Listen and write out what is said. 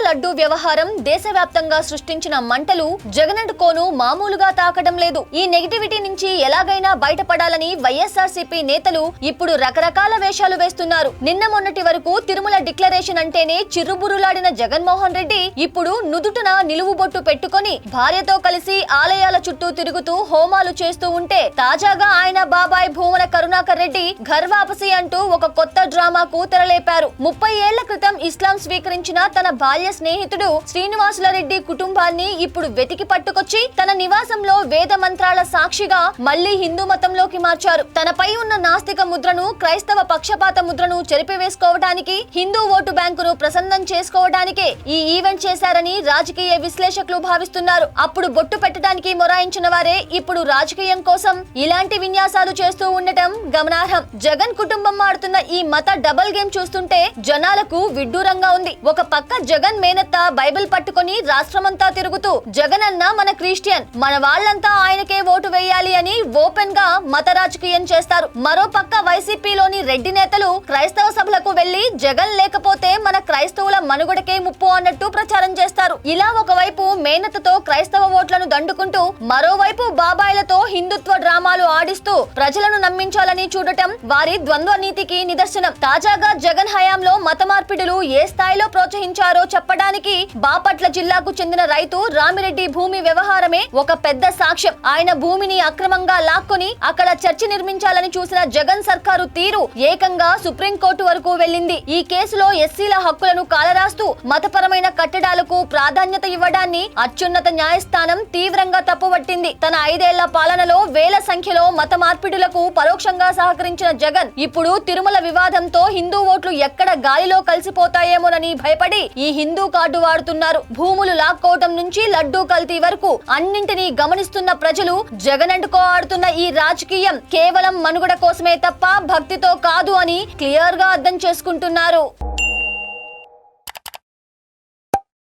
లడ్డూ వ్యవహారం దేశవ్యాప్తంగా సృష్టించిన మంటలు జగన్ అండ్ కోను మామూలుగా తాకడం లేదు. ఈ నెగటివిటీ నుంచి ఎలాగైనా బయటపడాలని వైఎస్ఆర్సీపీ నేతలు ఇప్పుడు రకరకాల వేషాలు వేస్తున్నారు. నిన్న మొన్నటి వరకు తిరుమల డిక్లరేషన్ అంటేనే చిర్రుబురులాడిన జగన్మోహన్ రెడ్డి ఇప్పుడు నుదుటన నిలువుబొట్టు పెట్టుకొని భార్యతో కలిసి ఆలయాల చుట్టూ తిరుగుతూ హోమాలు చేస్తూ ఉంటే, తాజాగా ఆయన బాబాయ్ భూమన కరుణాకర్ రెడ్డి ఘర్ వాపసీ అంటూ ఒక కొత్త డ్రామాకు తెరలేపారు. 30 ఏళ్ల క్రితం ఇస్లాం స్వీకరించిన తన బాల్య స్నేహితుడు శ్రీనివాసుల రెడ్డి కుటుంబాన్ని ఇప్పుడు వెతికి పట్టుకొచ్చి తన నివాసంలో వేద మంత్రాల సాక్షిగా మళ్లీ హిందూ మతంలోకి మార్చారు. తనపై ఉన్న నాస్తిక ముద్రను, క్రైస్తవ పక్షపాత ముద్రను చెరిపివేసుకోవడానికి, హిందూ ఓటు బ్యాంకును ప్రసన్నం చేసుకోవడానికే ఈ ఈవెంట్ చేశారని రాజకీయ విశ్లేషకులు భావిస్తున్నారు. అప్పుడు బొట్టు పెట్టడానికి మొరాయించిన వారే ఇప్పుడు రాజకీయం కోసం ఇలాంటి విన్యాసాలు చేస్తూ ఉండటం గమనార్హం. జగన్ కుటుంబం ఆడుతున్న ఈ మత డబల్ గేమ్ చూస్తుంటే జనాలకు విడ్డూరంగా ఉంది. ఒక పక్క జగన్ మేనత్త బైబిల్ పట్టుకొని రాష్ట్రమంతా తిరుగుతూ జగన్ అన్న మన క్రిస్టియన్, మన వాళ్ళంతా ఆయనకే ఓటు వేయాలి అని ఓపెన్ గా మత రాజకీయం చేస్తారు. మరో పక్క వైసీపీలోని రెడ్డి నేతలు క్రైస్తవ సభలకు వెళ్లి జగన్ లేకపోతే మన క్రైస్తవుల మనుగడకే ముప్పు అన్నట్టు ప్రచారం చేస్తారు. ఇలా ఒకవైపు మేనత్తతో క్రైస్తవ ఓట్లను దండుకుంటూ మరోవైపు బాబాయిలతో హిందుత్వ డ్రామాలు ఆడిస్తూ ప్రజలను నమ్మించాలని చూడటం వారి ద్వంద్వ నీతికి నిదర్శనం. తాజాగా జగన్ హయాంలో మత మార్పిడులు ఏ స్థాయిలో ప్రోత్సహించారో చెప్పడానికి బాపట్ల జిల్లాకు చెందిన రైతు రామిరెడ్డి భూమి వ్యవహారమే ఒక పెద్ద సాక్ష్యం. ఆయన భూమిని అక్రమంగా లాక్కొని అక్కడ చర్చి నిర్మించాలని చూసిన జగన్ సర్కారు తీరు ఏకంగా సుప్రీంకోర్టు వరకు వెళ్లింది. ఈ కేసులో ఎస్సీల హక్కులను కాలరాస్తూ మతపరమైన కట్టడాలకు ప్రాధాన్యత ఇవ్వడాన్ని అత్యున్నత న్యాయస్థానం తీవ్రంగా తప్పుపట్టింది. తన 5 ఏళ్ల పాలనలో వేల సంఖ్యలో మత మార్పిడులకు పరోక్షంగా సహకరించిన జగన్ ఇప్పుడు తిరుమల వివాదంతో హిందూ ఓట్లు ఎక్కడ గాలిలో కలిసిపోతాయేమోనని భయపడి ఈ హిందూ కార్డు వాడుతున్నారు. భూములు లాక్కోవటం నుంచి లడ్డూ కల్తీ వరకు అన్నింటినీ గమనిస్తున్న ప్రజలు జగన్ అండ్ కో ఆడుతున్న ఈ రాజకీయం కేవలం మనుగడ కోసమే తప్ప భక్తితో కాదు అని క్లియర్ గా అర్థం చేసుకుంటున్నారు.